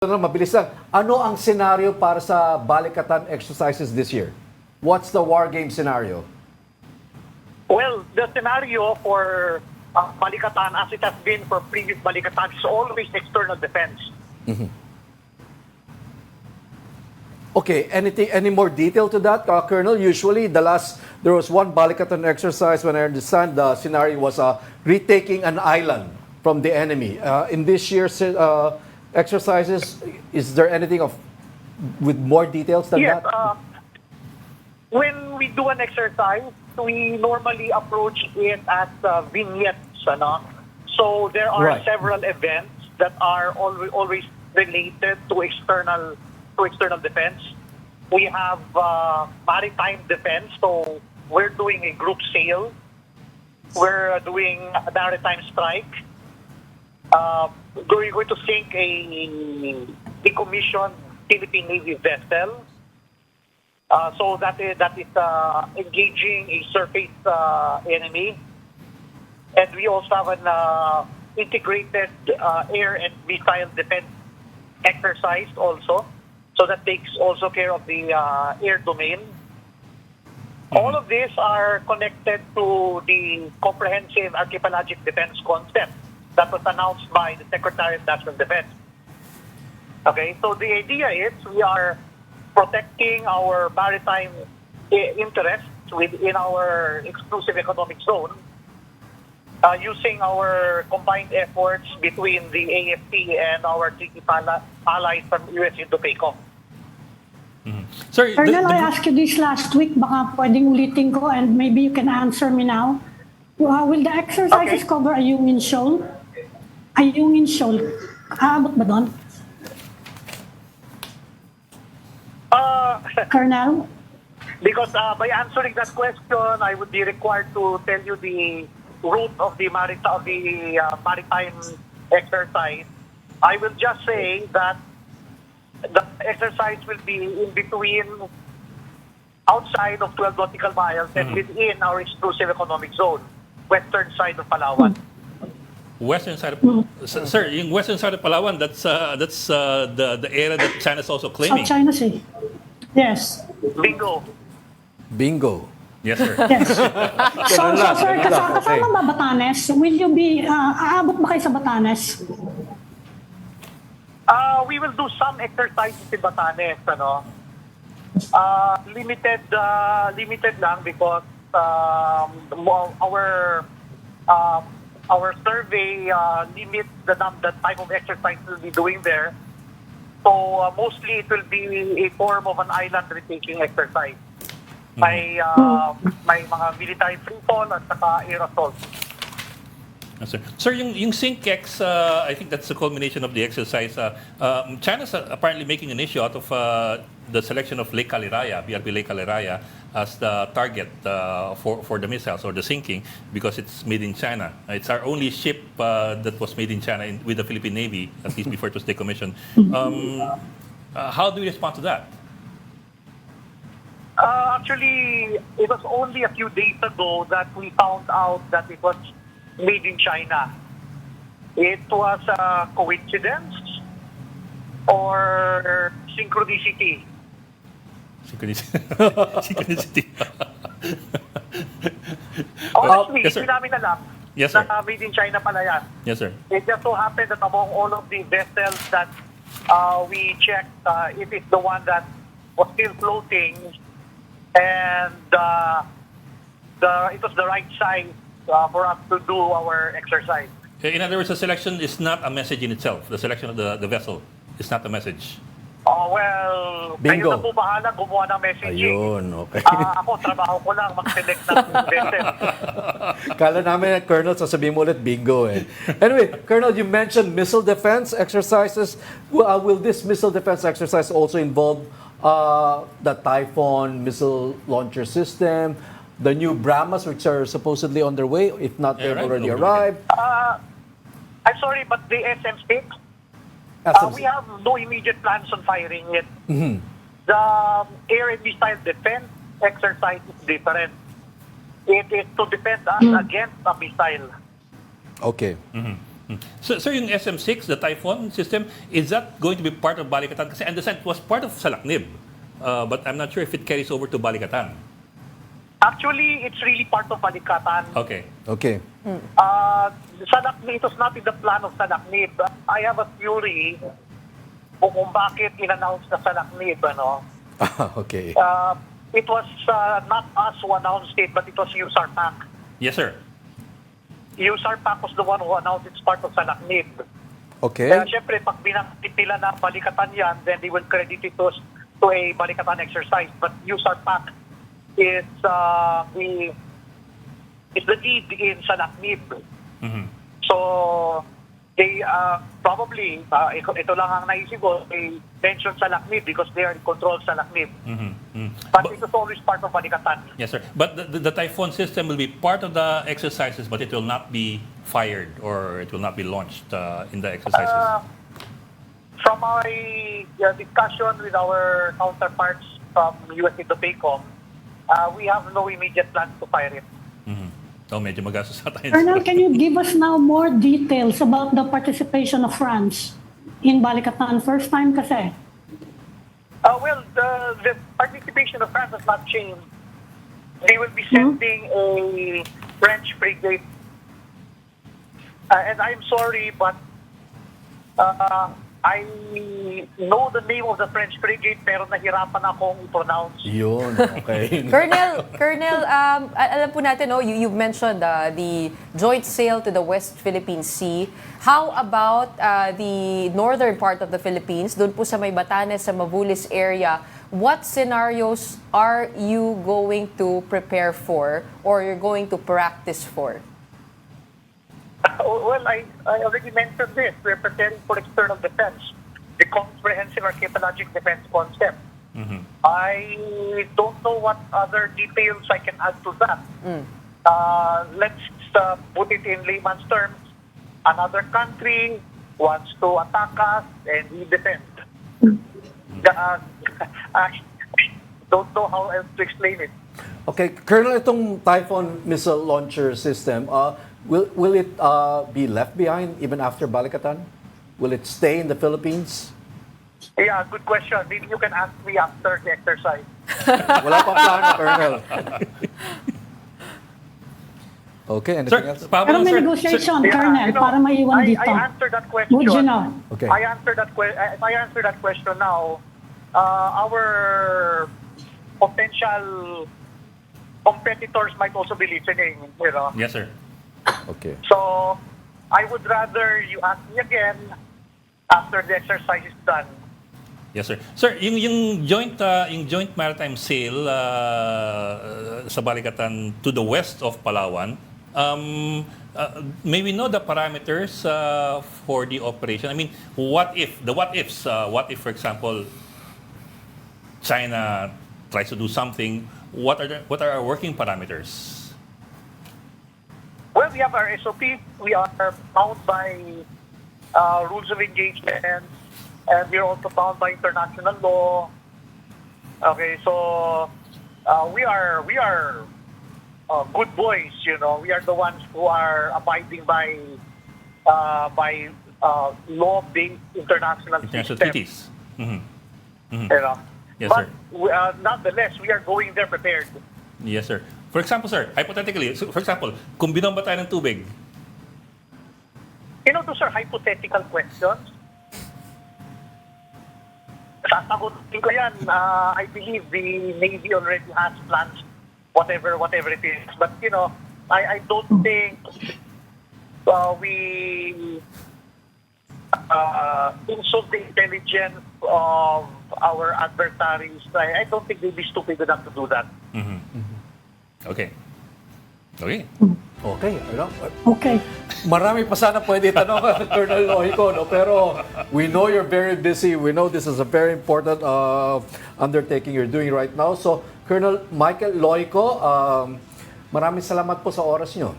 Mabilis lang. Ano ang senaryo para sa Balikatan exercises this year? What's the war game scenario? Well, the scenario for Balikatan, as it has been for previous Balikatan, is always external defense. Okay, any more detail to that, Colonel? Usually, there was one Balikatan exercise when I understand the scenario was retaking an island from the enemy. In this year's exercises, is there anything with more details than Yes, that? when we do an exercise, we normally approach it as vignettes. Ano? So there are Right. several events that are always related to external defense. We have maritime defense, so we're doing a group sail. We're doing a maritime strike. We're going to sink a decommissioned Philippine Navy vessel. So that is engaging a surface enemy. And we also have an integrated air and missile defense exercise also. So that takes also care of the air domain. All of these are connected to the comprehensive archipelagic defense concept that was announced by the Secretary of National Defense. Okay, so the idea is we are protecting our maritime interests within our exclusive economic zone using our combined efforts between the AFP and our treaty allies from US Indo-PACOM. Sorry, Colonel, I asked you this last week. Baka pwedeng ulitin ko and maybe you can answer me now. Will the exercises cover Ayungin Shoal? Ayungin Shoal. Aabot ba doon? Colonel? Because by answering that question, I would be required to tell you the route of the maritime exercise. I will just say that the exercise will be in between, outside of 12 nautical miles and within our exclusive economic zone, western side of Palawan. Western side of, sir, yung western side of Palawan, that's the area that China's also claiming. South China Sea. Yes. Bingo. Yes, sir. Yes. So, sir, ganun lang. kasama ba Batanes? Will you be, aabot ba kayo sa Batanes? We will do some exercises in Batanes, ano. Limited lang because our survey limits the type of exercise we'll be doing there. So mostly it will be a form of an island retaking exercise. May mga military freefall at saka air assault. Yes, sir. Sir, yung SINC-X, I think that's the culmination of the exercise. China's apparently making an issue out of the selection of Lake Caliraya, BRP Lake Caliraya, as the target for the missiles or the sinking because it's made in China. It's our only ship that was made in China with the Philippine Navy, at least before it was decommissioned. How do we respond to that? Actually, it was only a few days ago that we found out that it was made in China. It was a coincidence or synchronicity. Synchronicity. Honestly, yes, sir. hindi namin alam Yes, sir. na made in China pala yan. Yes, sir. It just so happened that among all of the vessels that we checked, it is the one that was still floating and it was the right size for us to do our exercise. In other words, the selection is not a message in itself. The selection of the vessel is not a message. Well, Bingo. kayo na po bahala gumawa ng messaging. Ayun, okay. Ako, trabaho ko lang mag-select ng vessel. Kala namin, Colonel, sasabihin mo ulit, bingo eh. Anyway, Colonel, you mentioned missile defense exercises. Will this missile defense exercise also involve the Typhoon missile launcher system, the new Brahmas, which are supposedly on their way, if not they've already arrived? I'm sorry, but the SM-6, we have no immediate plans on firing it. The air and missile defense exercise is different. It is to defend us against a missile. Okay. So, sir, yung SM-6, the Typhoon system, is that going to be part of Balikatan? Kasi I understand it was part of Salaknib, but I'm not sure if it carries over to Balikatan. Actually, it's really part of Balikatan. Okay. Okay. Salaknib, it was not in the plan of Salaknib. I have a theory kung bakit in-announce na Salaknib, ano? Okay. It was not us who announced it, but it was USARPAC. Yes, sir. USARPAC was the one who announced it's part of Salaknib. Okay. Kaya syempre, pag binanggit nila na Balikatan yan, then they will credit it to a Balikatan exercise. But USARPAC is the lead in Salaknib. Mhm. So, they probably, ito lang ang naisip ko, they mentioned Salaknib because they are in control of Salaknib. But it was always part of Balikatan. Yes, sir. But the Typhoon system will be part of the exercises, but it will not be fired or it will not be launched in the exercises. From my discussion with our counterparts from US Indopacom, we have no immediate plans to fire it. So, medyo magastos sa tayo. Colonel, can you give us now more details about the participation of France in Balikatan? First time kasi. Well, the participation of France has not changed. They will be sending a French frigate. And I'm sorry, but I know the name of the French frigate pero nahirapan akong i-pronounce. Yun, okay. Colonel, alam po natin, no, you've mentioned the joint sail to the West Philippine Sea. How about the northern part of the Philippines, doon po sa may Batanes, sa Mabulis area? What scenarios are you going to prepare for or you're going to practice for? Well, I already mentioned this. We're preparing for external defense, the comprehensive archipelagic defense concept. I don't know what other details I can add to that. Let's put it in layman's terms. Another country wants to attack us and we defend. I don't know how else to explain it. Okay, Colonel, itong Typhoon missile launcher system, will it be left behind even after Balikatan? Will it stay in the Philippines? Yeah, good question. Maybe you can ask me after the exercise. Wala pa plano, Colonel. Okay, anything else? Pero may negotiation, Colonel, para maiwan dito. I answered that question. Would you know? Okay. I answered that if I answer that question now, our potential competitors might also be listening, you know. Yes, sir. Okay. So, I would rather you ask me again after the exercise is done. Yes, sir. Sir, yung joint maritime sail sa Balikatan to the west of Palawan, may we know the parameters for the operation? I mean, what if, for example, China tries to do something, what are our working parameters? Well, we have our SOP. We are bound by rules of engagement, and we are also bound by international law. Okay, so we are good boys. You know, we are the ones who are abiding by law-based international systems. treaties. You know, Yes, but sir. nonetheless, we are going there prepared. Yes, sir. For example, sir, hypothetically, for example, kung binomba tayo ng tubig, You know, those are hypothetical questions. Sasagutin ko yan. I believe the Navy already has plans, whatever it is. But, you know, I don't think we insult the intelligence of our adversaries. I don't think they'd be stupid enough to do that. okay. Okay. Okay, ano? Okay. Marami pa sana pwede tanong Colonel Logico, no? Pero we know you're very busy. We know this is a very important undertaking you're doing right now. So, Colonel Michael Logico, maraming salamat po sa oras nyo.